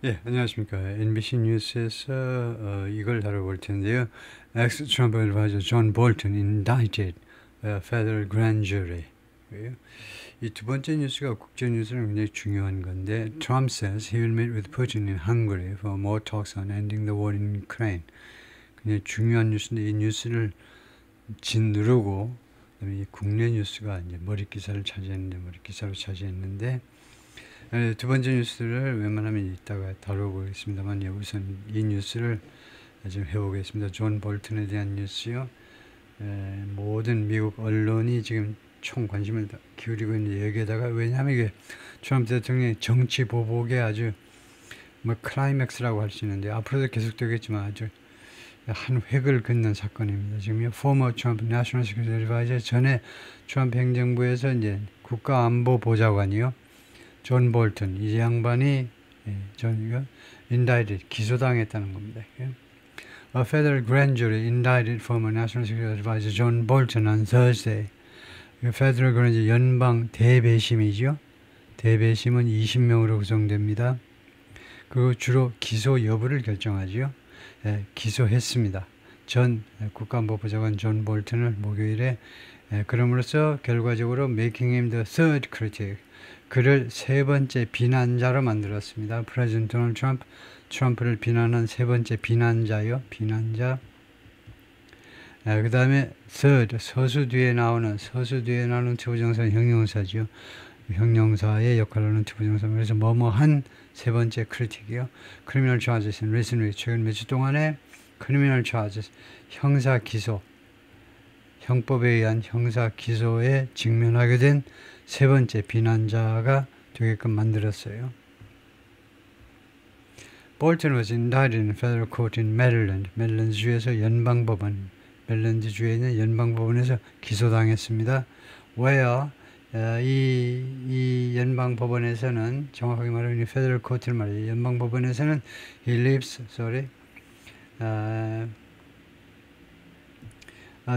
예, 안녕하십니까. NBC 뉴스에서 이걸 다뤄볼 텐데요. Ex-Trump advisor John Bolton indicted federal grand jury. 이 두 번째 뉴스가 국제 뉴스는 굉장히 중요한 건데, Trump says he will meet with Putin in Hungary for more talks on ending the war in Ukraine. 굉장히 중요한 뉴스인데 이 뉴스를 짓누르고 그다음에 이 국내 뉴스가 이제 머리 기사로 차지했는데. 두 번째 뉴스를 웬만하면 이따가 다뤄보겠습니다만 우선 이 뉴스를 좀 해보겠습니다. 존 볼튼에 대한 뉴스요. 모든 미국 언론이 지금 총 관심을 기울이고 있는 여기에다가 왜냐하면 이게 트럼프 대통령의 정치 보복의 아주 클라이맥스라고 할 수 있는데 앞으로도 계속되겠지만 아주 한 획을 긋는 사건입니다. 지금 former Trump National Security Advisor 전에 트럼프 행정부에서 이제 국가안보보좌관이요. 존 볼튼, 이 양반이 indicted, 기소당했다는 겁니다. A federal grand jury indicted former National Security Advisor John Bolton on Thursday. Federal grand jury, 연방 대배심이죠. 대배심은 20명으로 구성됩니다. 그리고 주로 기소 여부를 결정하지요. 기소했습니다. 전 국가안보보좌관 존 볼튼을 목요일에 그럼으로써 결과적으로 making him the third critic, 그를 세 번째 비난자로 만들었습니다. 프레지던트 도널드 트럼프를 비난한 세 번째 비난자요. 비난자. 그 다음에 third, 서수 뒤에 나오는 투부정사는 형용사죠. 형용사의 역할을 하는 투부정사. 그래서 뭐뭐한 세 번째 크리틱이요. criminal charges in recent weeks, 최근 몇 주 동안에 criminal charges, 형사 기소, 형법에 의한 형사 기소에 직면하게 된 세 번째 비난자가 되게끔 만들었어요. Bolton was indicted in a federal court in Maryland. 메릴랜드 주에서 연방법원, 메릴랜드 주에 있는 연방법원에서 기소당했습니다. Where 이 연방법원에서는 정확하게 말하면 federal court를 말해요. 연방법원에서는 he lives,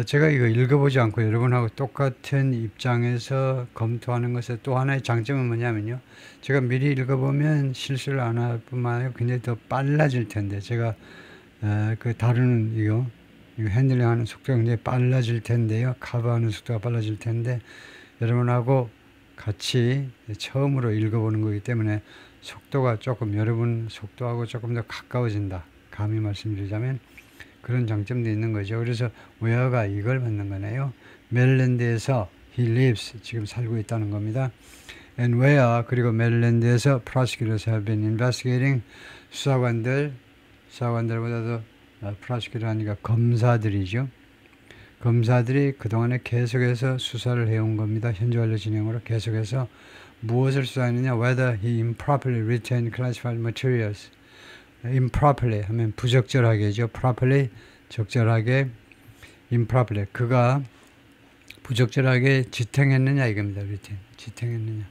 제가 이거 읽어보지 않고 여러분하고 똑같은 입장에서 검토하는 것의 또 하나의 장점은 뭐냐면요. 제가 미리 읽어보면 실수를 안 할 뿐만 아니라 굉장히 더 빨라질 텐데, 제가 그 다루는 이거 핸들링하는 속도가 굉장히 빨라질 텐데요. 커버하는 속도가 빨라질 텐데, 여러분하고 같이 처음으로 읽어보는 거기 때문에 속도가 조금 여러분 속도하고 조금 더 가까워진다. 감히 말씀드리자면 그런 장점도 있는 거죠. 그래서 where가 이걸 받는 거네요. 메릴랜드에서 he lives, 지금 살고 있다는 겁니다. and where, 그리고 메릴랜드에서 prosecutors have been investigating, 수사관들보다도 prosecutor 하니까 검사들이죠. 검사들이 그동안에 계속해서 수사를 해온 겁니다. 현재 완료 진행으로 계속해서 무엇을 수사했느냐, whether he improperly retained classified materials. improperly 하면 부적절하게죠. properly, 적절하게, improperly, 그가 부적절하게 지탱했느냐 이겁니다. retain, 지탱했느냐.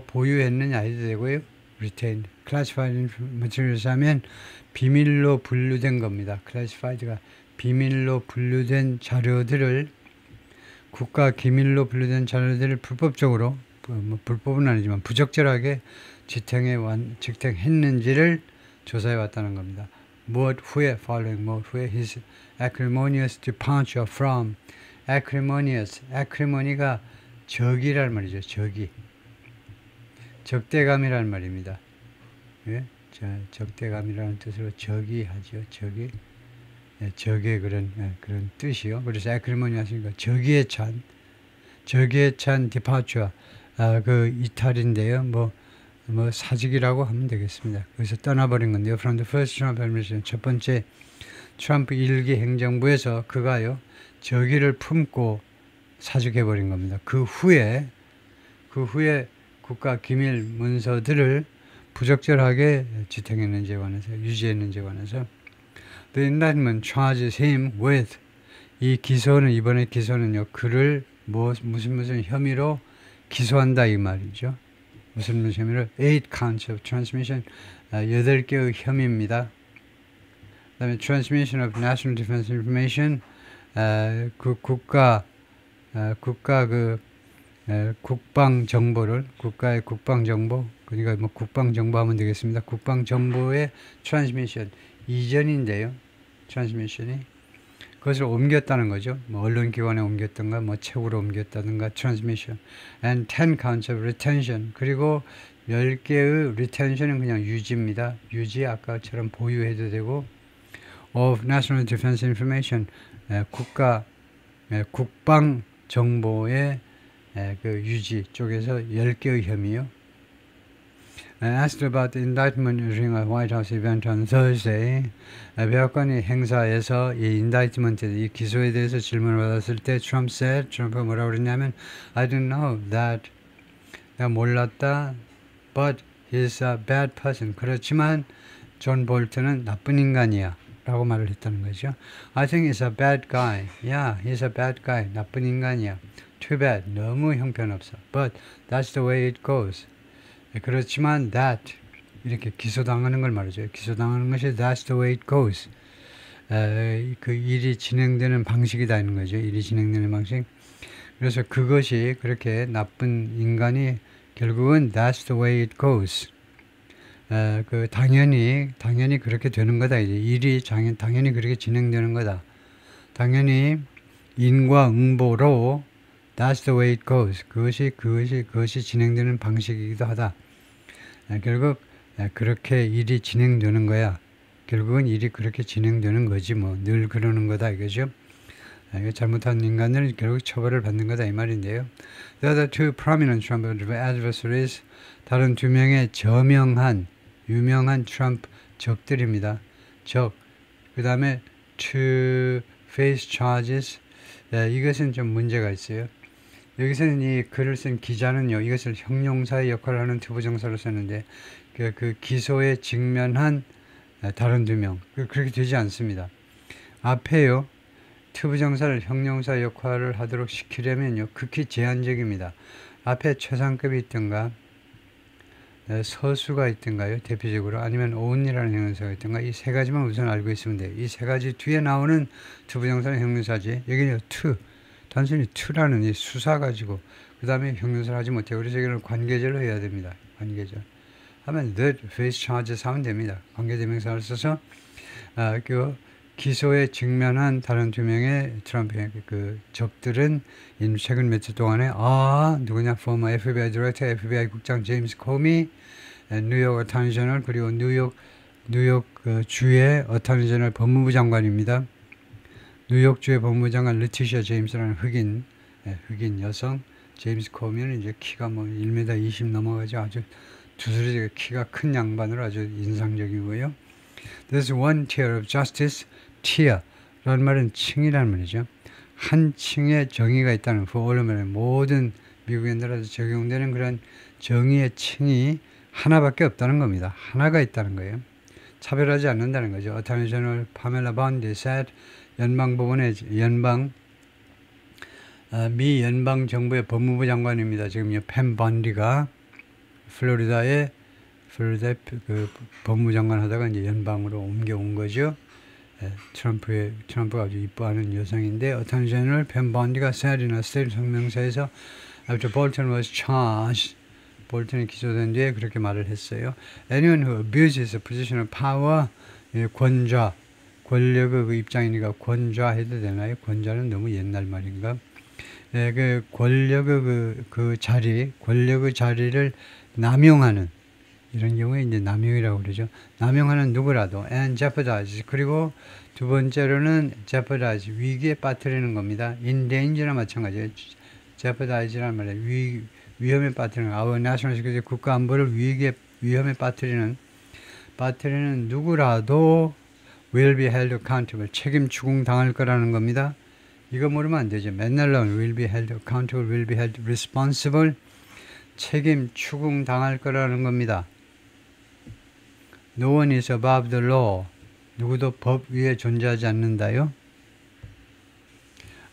보유했느냐 해도 되고요. retain, classified materials 하면 비밀로 분류된 겁니다. classified가 비밀로 분류된 자료들을, 국가 기밀로 분류된 자료들을 불법적으로, 불법은 아니지만 부적절하게 지탱했는지를 조사해 왔다는 겁니다. 무엇 후에, following 무엇 후에, his acrimonious departure from, acrimony가 적이란 말이죠. 적대감이란 말입니다. 예? 적대감이라는 뜻으로 적이 하죠. 적의 그런 뜻이요. 그래서 acrimonious 하니까 적이에 찬 departure, 그 이탈인데요. 사직이라고 하면 되겠습니다. 그래서 떠나버린 건데요. From the first Trump administration, 첫 번째 트럼프 1기 행정부에서 그가요, 적의를 품고 사직해버린 겁니다. 그 후에 국가 기밀 문서들을 부적절하게 지탱했는지에 관해서, 유지했는지에 관해서 The indictment charges him with, 이 기소는, 이번에 기소는요, 그를 무슨 혐의로 기소한다 이 말이죠. 무슨 혐의로? 8 counts of transmission, 8개의 혐의입니다. 그 다음에 transmission of national defense information, 그 국가 국방 정보를 국가의 국방 정보 그러니까 뭐 국방 정보 하면 되겠습니다. 국방 정보의 트랜스미션 이전인데요. 트랜스미션이 그것을 옮겼다는 거죠. 뭐 언론기관에 옮겼던가 뭐 책으로 옮겼다든가 트랜스미션 and 10 counts of retention 그리고 10개의 retention은 그냥 유지입니다. 유지 아까처럼 보유해도 되고 of national defense information 국방 정보의 그 유지 쪽에서 10개의 혐의요. Asked about the indictment during a White House event on Thursday. 백악관의 행사에서 이 indictment, 이 기소에 대해서 질문을 받았을 때 트럼프가 뭐라고 그랬냐면 I didn't know that. 내가 몰랐다. But he's a bad person. 그렇지만 존 볼턴은 나쁜 인간이야. 라고 말을 했다는 거죠. I think he's a bad guy. Yeah, he's a bad guy. 나쁜 인간이야. Too bad. 너무 형편없어. But that's the way it goes. 그렇지만 that 이렇게 기소당하는 걸 말이죠. 기소당하는 것이 that's the way it goes. 그 일이 진행되는 방식이다 하는 거죠. 일이 진행되는 방식. 그래서 그것이 그렇게 나쁜 인간이 결국은 that's the way it goes. 그 당연히 그렇게 되는 거다. 이제 일이 당연히 그렇게 진행되는 거다. 당연히 인과응보로 that's the way it goes. 그것이 진행되는 방식이기도 하다. 결국 그렇게 일이 진행되는 거야. 결국은 일이 그렇게 진행되는 거지 뭐. 늘 그러는 거다 이거죠. 잘못한 인간들은 결국 처벌을 받는 거다 이 말인데요. The other two prominent Trump adversaries 다른 두 명의 유명한 트럼프 적들입니다. 그 다음에 to face charges. 이것은 좀 문제가 있어요. 여기서는 이 글을 쓴 기자는요, 이것을 형용사의 역할을 하는 투부정사로 썼는데, 그 기소에 직면한 다른 두 명, 그렇게 되지 않습니다. 앞에요, 투부정사를 형용사 역할을 하도록 시키려면요, 극히 제한적입니다. 앞에 최상급이 있든가, 서수가 있든가요, 대표적으로, 아니면 on이라는 형용사가 있든가, 이 세 가지만 우선 알고 있으면 돼요. 이 세 가지 뒤에 나오는 투부정사는 형용사지, 여기는 to. 단순히 to라는 이 수사 가지고 그 다음에 형용사를 하지 못해요. 그래서 여기는 관계절로 해야 됩니다. 관계절 하면 that face charges 하면 됩니다. 관계대명사를 써서 그 기소에 직면한 다른 두 명의 트럼프의 그 적들은 최근 며칠 동안에 누구냐 former FBI 디렉터 FBI 국장 제임스 코미 뉴욕 어터니 제너럴 그리고 뉴욕 그 주의 어터니 제너럴 법무부 장관입니다. 뉴욕주의 법무부 장관 레티시아 제임스라는 흑인 여성 제임스 코미는 이제 키가 뭐 1m 20 넘어가죠. 아주 두스러지게 키가 큰 양반으로 아주 인상적이고요. There's one tier of justice. tier라는 말은 층이라는 말이죠. 한 층의 정의가 있다는 for all 말은 모든 미국인들한테 적용되는 그런 정의의 층이 하나밖에 없다는 겁니다. 하나가 있다는 거예요. 차별하지 않는다는 거죠. 어터니 제너럴 파멜라 번디 said 연방법원의 미 연방 정부의 법무부 장관입니다. 지금 펜 번디가 플로리다의 그 법무부 장관 하다가 이제 연방으로 옮겨온 거죠. 트럼프가 아주 이뻐하는 여성인데 어터니 제너럴 펜 번디가 said in a state 성명서에서 after Bolton was charged 볼턴이 기소된 뒤에 그렇게 말을 했어요. Anyone who abuses a position of power 권력의 그 입장이니까 권좌해도 되나요? 권좌는 너무 옛날 말인가? 그 권력의 권력의 자리를 남용하는 이런 경우에 이제 남용이라고 그러죠. 남용하는 누구라도 and jeopardize 그리고 두 번째로는 jeopardize 위기에 빠뜨리는 겁니다. in danger나 마찬가지예요. jeopardize라는 말이에요. 위험에 빠뜨리는 our national security 국가 안보를 위험에 빠뜨리는 누구라도 will be held accountable 책임 추궁당할 거라는 겁니다. 이거 모르면 안 되죠. 맨날 나오는 will be held accountable, will be held responsible 책임 추궁당할 거라는 겁니다. No one is above the law 누구도 법 위에 존재하지 않는다요.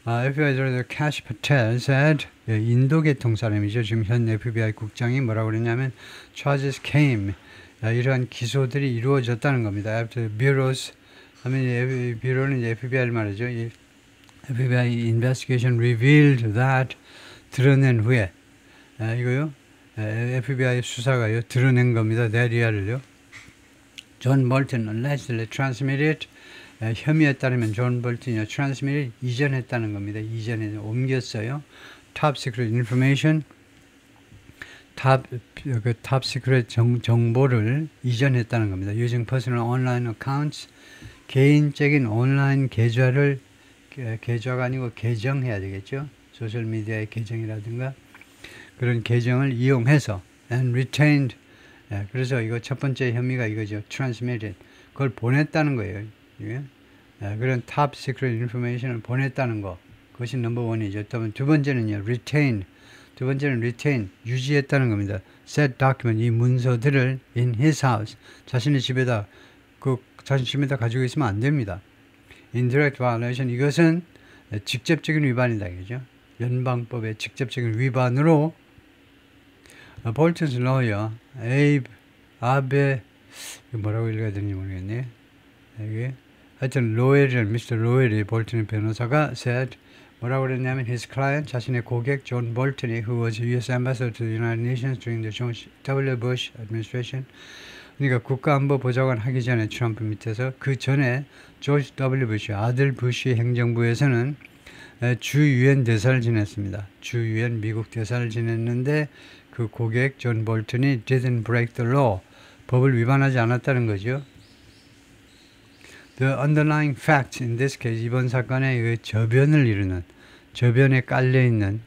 FBI Director Kash Patel said 인도계통 사람이죠. 지금 현 FBI 국장이 뭐라고 그러냐면 charges came 이러한 기소들이 이루어졌다는 겁니다. After bureaus 하면 뷰로는 이제 FBI를 말이죠. FBI investigation revealed that 드러낸 후에 이거요. FBI 수사가요 드러낸 겁니다. 내리아를요. 존 볼튼 allegedly transmitted 혐의에 따르면 존 볼튼이 transmitted 이전했다는 겁니다. 이전에 옮겼어요. top secret information top secret 정보를 이전했다는 겁니다. using personal online accounts 개인적인 온라인 계좌를 계좌가 아니고 계정해야 되겠죠. 소셜미디어의 계정이라든가 그런 계정을 이용해서 and retained 그래서 이거 첫 번째 혐의가 이거죠. transmitted 그걸 보냈다는 거예요. 예? 그런 top secret information을 보냈다는 거 그것이 넘버 원이죠. 두 번째는요. retained 두 번째는 retain 유지했다는 겁니다. set document 이 문서들을 in his house 자신의 집에다 자신 집에다 가지고 있으면 안 됩니다. indirect violation 이것은 직접적인 위반이다. 그죠? 연방법의 직접적인 위반으로 볼튼's lawyer 아베 뭐라고 읽어야 되는지 모르겠네. 이게 하여튼 로웰이라는 미스터 로웰이 볼튼의 변호사가 said 뭐라고 그랬냐면 his client 자신의 고객 존 볼튼이 who was U.S. ambassador to the United Nations during the George W. Bush administration 그러니까 국가안보보좌관 하기 전에 트럼프 밑에서 그 전에 조지 W. 부시 아들 부시 행정부에서는 주 유엔 대사를 지냈습니다. 주 유엔 미국 대사를 지냈는데 그 고객 존 볼튼이 didn't break the law 법을 위반하지 않았다는 거죠. The underlying facts in this case 이번 사건의 그 저변을 이루는 저변에 깔려 있는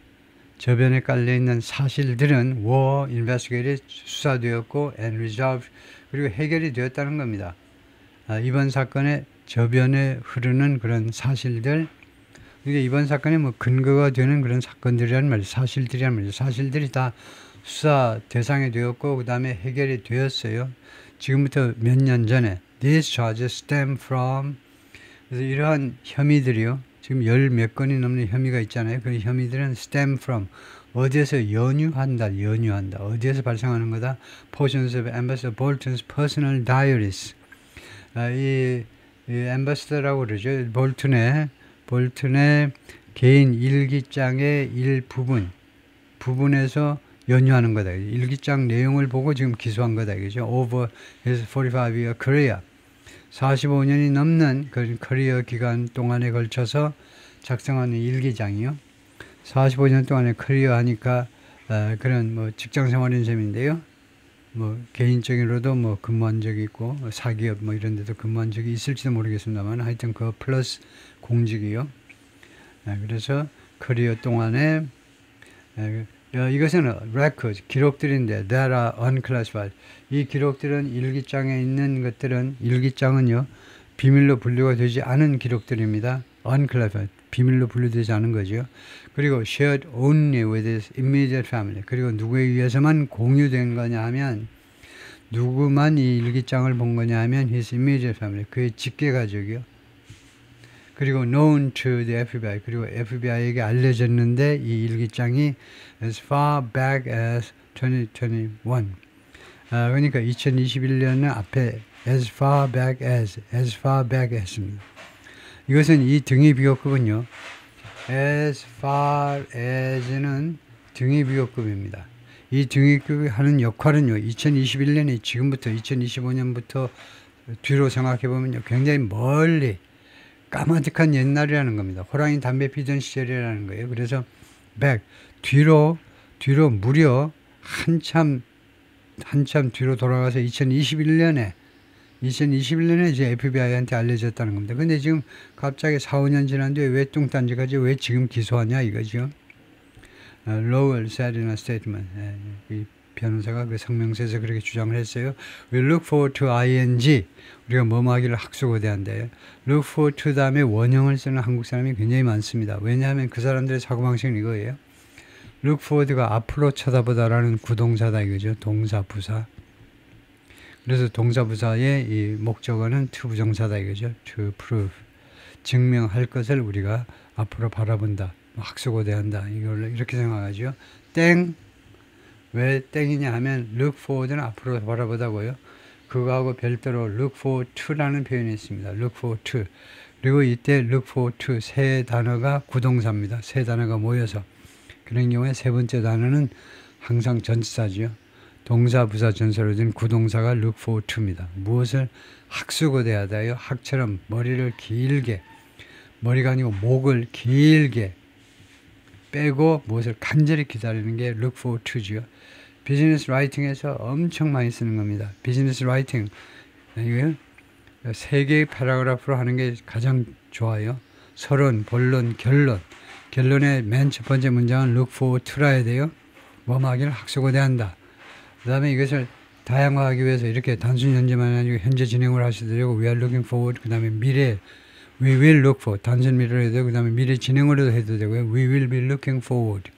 사실들은 were investigated 수사되었고 and resolved 그리고 해결이 되었다는 겁니다. 이번 사건의 저변에 흐르는 그런 사실들 그러니까 이번 사건에 뭐 근거가 되는 그런 사건들이란 말이죠. 사실들이란 말이죠. 사실들이 다 수사 대상이 되었고 그 다음에 해결이 되었어요. 지금부터 몇 년 전에 These charges stem from 그래서 이러한 혐의들이요. 지금 열 몇 건이 넘는 혐의가 있잖아요. 그 혐의들은 stem from 어디에서 연유한다. 어디에서 발생하는 거다. Portions of Ambassador Bolton's personal diaries. 이 엠버서더라고 그러죠. 볼튼의 개인 일기장의 부분에서 연유하는 거다. 일기장 내용을 보고 지금 기소한 거다. 그죠? Over his 45-year career. 45년이 넘는 그 커리어 기간 동안에 걸쳐서 작성하는 일기장이요. 45년 동안에 커리어 하니까 그런 뭐 직장 생활인 셈인데요. 뭐 개인적으로도 뭐 근무한 적이 있고 사기업 뭐 이런 데도 근무한 적이 있을지도 모르겠습니다만 하여튼 그 플러스 공직이요. 그래서 커리어 동안에 이것은 records, 기록들인데 that are unclassified. 이 기록들은 일기장에 있는 것들은 일기장은요. 비밀로 분류가 되지 않은 기록들입니다. unclassified. 비밀로 분류되지 않은 거죠. 그리고 shared only with his immediate family. 그리고 누구에 의해서만 공유된 거냐 하면 누구만 이 일기장을 본 거냐 하면 his immediate family. 그의 직계 가족이요. 그리고 known to the FBI. 그리고 FBI에게 알려졌는데 이 일기장이 as far back as 2021. 그러니까 2021년은 앞에 as far back as 했습니다. 이것은 이 등위 비교급은요. as far as는 등위 비교급입니다. 이 등위급이 하는 역할은요. 2021년에 지금부터 2025년부터 뒤로 생각해보면요. 굉장히 멀리 까마득한 옛날이라는 겁니다. 호랑이 담배 피던 시절이라는 거예요. 그래서 뒤로 무려 한참 뒤로 돌아가서 2021년에 이제 FBI한테 알려졌다는 겁니다. 근데 지금 갑자기 4, 5년 지났는데 왜 뚱딴지까지 왜 지금 기소하냐 이거죠. Lowell said in a statement. 이 변호사가 그 성명서에서 그렇게 주장을 했어요. We look forward to ing. 우리가 뭐뭐 하기를 학수고대한대요. look forward to 다음에 원형을 쓰는 한국 사람이 굉장히 많습니다. 왜냐하면 그 사람들의 사고방식은 이거예요. look forward가 앞으로 쳐다보다라는 구동사다 이거죠. 동사, 부사. 그래서 동사, 부사의 이 목적어는 to 부정사다 이거죠. to prove. 증명할 것을 우리가 앞으로 바라본다. 학수고대한다. 이걸 이렇게 생각하죠. 왜 땡이냐 하면 look forward는 앞으로 바라보다고요. 그거하고 별도로 look forward to라는 표현이 있습니다. look forward to. 그리고 이때 look forward to 세 단어가 구동사입니다. 세 단어가 모여서. 그런 경우에 세 번째 단어는 항상 전치사죠. 동사, 부사, 전사로 된 구동사가 look forward to입니다. 무엇을 학수고대하다요. 학처럼 머리를 길게, 머리가 아니고 목을 길게 빼고 무엇을 간절히 기다리는 게 look forward to죠. 비즈니스 라이팅에서 엄청 많이 쓰는 겁니다. 비즈니스 라이팅, 이거 3개의 패러그래프로 하는 게 가장 좋아요. 서론, 본론, 결론. 결론의 맨 첫 번째 문장은 look forward to라 해야 돼요. 뭐하기를 학수고대한다. 그 다음에 이것을 다양화하기 위해서 이렇게 단순 현재만 아니고 현재 진행을 하셔도 되고 we are looking forward, 그 다음에 미래 we will look forward, 단순 미래로 해도 되고 그 다음에 미래 진행으로도 해도 되고요. we will be looking forward.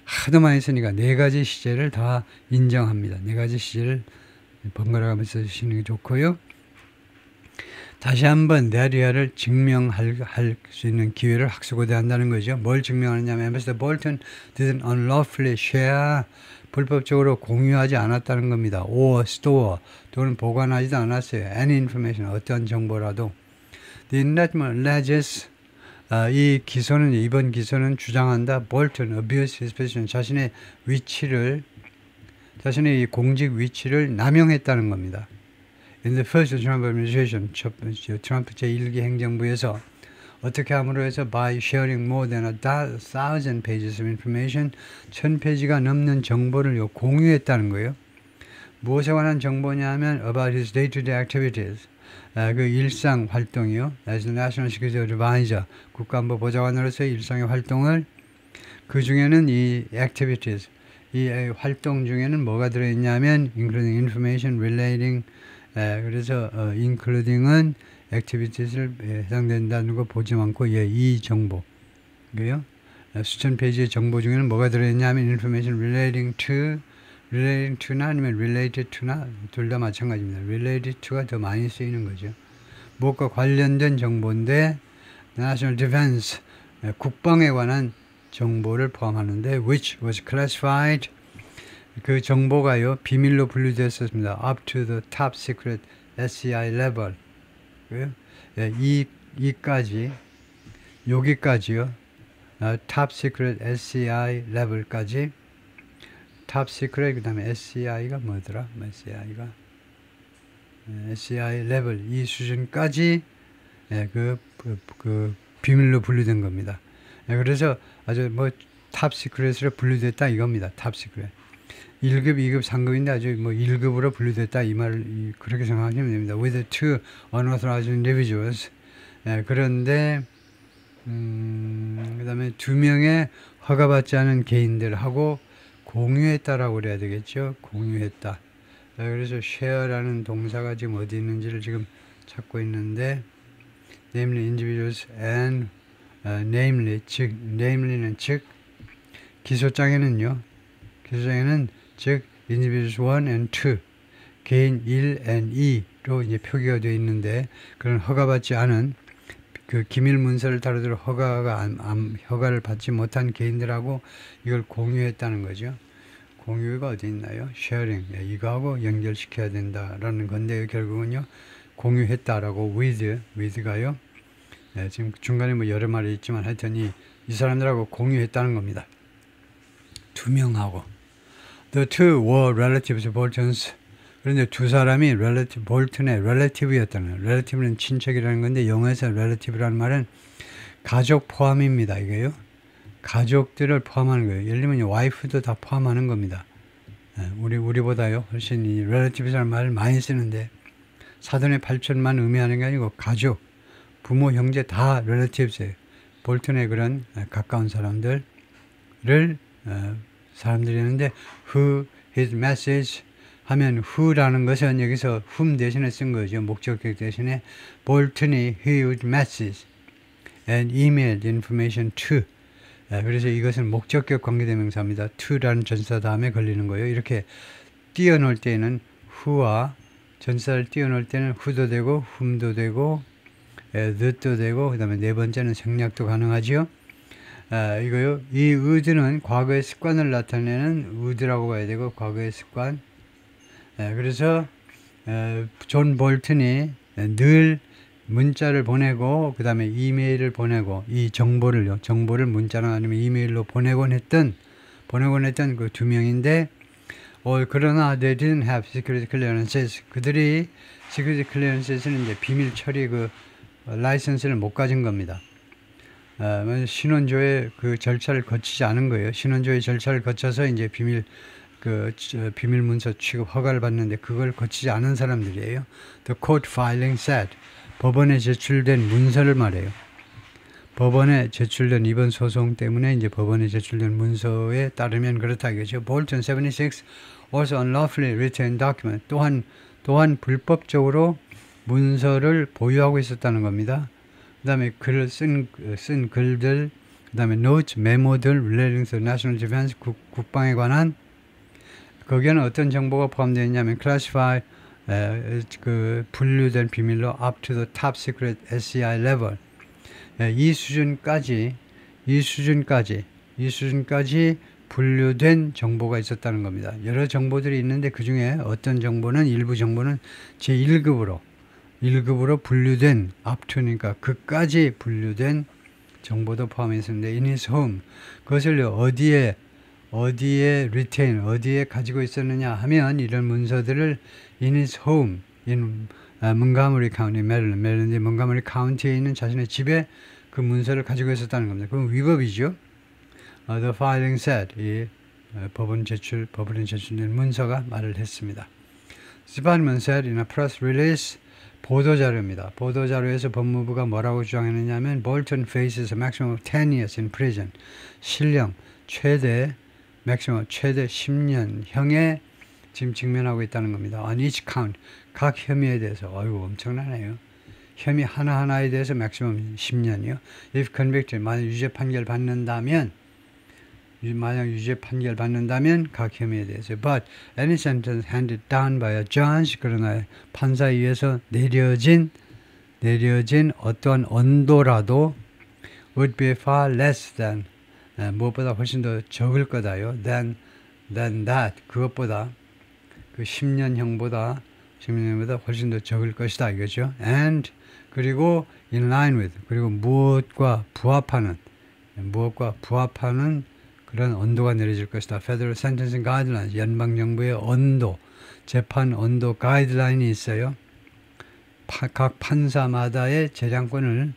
하도 많이 쓰니까 4가지 시제를 다 인정합니다. 4가지 시제를 번갈아 가면서 쓰시는 게 좋고요. 다시 한번 네리아를 증명할 수 있는 기회를 학수고대한다는 거죠. 뭘 증명하느냐면 Ambassador Bolton didn't unlawfully share, 불법적으로 공유하지 않았다는 겁니다. or store, 또는 보관하지도 않았어요. any information, 어떤 정보라도. The indictment alleges, 이 기소는, 이번 기소는 주장한다. Bolton abused his position, 자신의 위치를, 자신의 이 공직 위치를 남용했다는 겁니다. In the first Trump administration, 트럼프 제1기 행정부에서 어떻게 함으로 해서 by sharing more than 1,000 pages of information, 1,000페이지가 넘는 정보를 공유했다는 거예요. 무엇에 관한 정보냐 하면 about his day-to-day activities, 그 일상 활동이요. As the National Security Advisor, 국가안보 보좌관으로서의 일상의 활동을, 그 중에는 이 activities, 이 활동 중에는 뭐가 들어있냐면 including information relating, 그래서 including은 activities를 해당된다는 거 보지 않고 이 정보, 그래요? 수천 페이지의 정보 중에는 뭐가 들어있냐면 information relating to나 아니면 related to나 둘 다 마찬가지입니다. related to가 더 많이 쓰이는 거죠. 무엇과 관련된 정보인데 national defense, 국방에 관한 정보를 포함하는데 which was classified, 그 정보가요 비밀로 분류되었습니다. up to the top secret SCI level. 이까지, 여기까지요. top secret SCI level까지. top secret 그 다음에 SCI가 뭐더라? SCI level, 이 수준까지 그 비밀로 분류된 겁니다. 그래서 아주 top secret으로 분류됐다 이겁니다. top secret. 1급, 2급, 3급인데 아주 1급으로 분류됐다 이 말을 그렇게 생각하시면 됩니다. with two unauthorized individuals. 그런데 그 다음에 2명의 허가받지 않은 개인들하고 공유했다라고 그래야 되겠죠. 공유했다. 그래서 share라는 동사가 지금 어디 있는지를 지금 찾고 있는데 namely individuals and namely, 즉 namely는 즉 기소장에는 즉 individuals 1 and 2, 개인 1 and 2로 이제 표기가 되어 있는데 그런 허가받지 않은 그 기밀 문서를 다루도록 허가를 받지 못한 개인들하고 이걸 공유했다는 거죠. 공유가 어디 있나요? sharing. 이거하고 연결시켜야 된다라는 건데 결국은요 공유했다라고 with가요. 지금 중간에 여러 말이 있지만 하여튼 이 사람들하고 공유했다는 겁니다. 2명하고. The two were relatives of Bolton's. 그런데 2사람이 볼튼의 relative였다는 거예요. relative는 친척이라는 건데 영어에서 relative라는 말은 가족 포함입니다. 이게요. 가족들을 포함하는 거예요. 예를 들면 와이프도 다 포함하는 겁니다. 우리보다요 훨씬 이 relative라는 말을 많이 쓰는데 사돈의 8천만 의미하는 게 아니고 가족, 부모, 형제 다 relatives예요. 볼튼의 그런 가까운 사람들을 사람들이었는데 who his message 하면 who라는 것은 여기서 whom 대신에 쓴 거죠. 목적격 대신에 볼튼이 whose message and emailed information to. 그래서 이것은 목적격 관계대명사입니다. to라는 전사 다음에 걸리는 거예요. 이렇게 띄어놓을 때는 who와 전사를 띄어놓을 때는 who도 되고 whom도 되고 the도 되고 그 다음에 네 번째는 생략도 가능하지요. 이거요. 이 would는 과거의 습관을 나타내는 would라고 봐야 되고 과거의 습관. 그래서 존 볼튼이 늘 문자를 보내고 그 다음에 이메일을 보내고 이 정보를 문자나 아니면 이메일로 보내곤 했던 보내곤 했던 그 2명인데 그러나 they didn't have security clearances. 그들이 security clearances는 이제 비밀 처리 그 라이선스를 못 가진 겁니다. 신원조회 그 절차를 거치지 않은 거예요. 신원조회 절차를 거쳐서 이제 비밀 문서 취급 허가를 받는데 그걸 거치지 않은 사람들이에요. The court filing said. 법원에 제출된 문서를 말해요. 법원에 제출된 이번 소송 때문에 이제 법원에 제출된 문서에 따르면 그렇다 이거죠. Bolton 76 was unlawfully retained document. 또한 불법적으로 문서를 보유하고 있었다는 겁니다. 그 다음에 글을 쓴 글들, 그 다음에 notes, 메모들 relating to national defense, 국방에 관한 거기에는 어떤 정보가 포함되어 있냐면 classified, 그 분류된 비밀로 up to the top secret SCI level. 이 수준까지 분류된 정보가 있었다는 겁니다. 여러 정보들이 있는데 그 중에 어떤 정보는 일부 정보는 제1급으로 분류된 up to니까 그까지 분류된 정보도 포함해 있었는데 in his home 그것을 어디에 retain 어디에 가지고 있었느냐 하면 이런 문서들을 in his home in 몽가머리 카운티 메릴랜드 몽가머리 카운티에 있는 자신의 집에 그 문서를 가지고 있었다는 겁니다. 그럼 위법이죠. The filing said 이 법원에 제출된 문서가 말을 했습니다. Department said in a press release 보도자료입니다. 보도자료에서 법무부가 뭐라고 주장했느냐면 Bolton faces a maximum of 10 years in prison. 실형 최대 10년형에 지금 직면하고 있다는 겁니다. On each count 각 혐의에 대해서 엄청나네요. 혐의 하나하나에 대해서 maximum 10년이요. If convicted 만약 유죄 판결 받는다면 각 혐의에 대해서 but any sentence handed down by a judge 그러나 판사에 의해서 내려진 어떠한 언도라도 would be far less than 무엇보다 훨씬 더 적을 거다요. than that 그것보다 그 10년형보다 훨씬 더 적을 것이다 이거죠. and 그리고 in line with 그리고 무엇과 부합하는 그런 언도가 내려질 것이다. Federal Sentencing Guidelines 연방정부의 언도 재판 언도 가이드라인이 있어요. 각 판사마다의 재량권을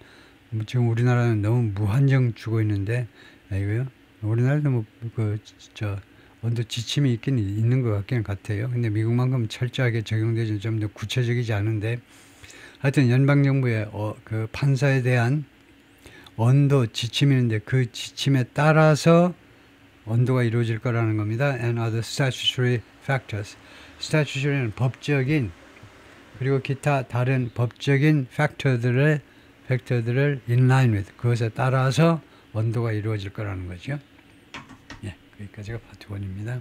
지금 우리나라는 너무 무한정 주고 있는데 이거요. 우리나라도 언도 지침이 있긴 있는 것 같긴 같아요. 근데 미국만큼 철저하게 적용되지 좀 더 구체적이지 않은데 하여튼 연방정부의 그 판사에 대한 언도 지침이 있는데 그 지침에 따라서 언도가 이루어질 거라는 겁니다. And other statutory factors. statutory는 법적인 그리고 기타 다른 법적인 팩터들을 in line with 그것에 따라서 언도가 이루어질 거라는 거죠. 예, 여기까지가 파트 1입니다.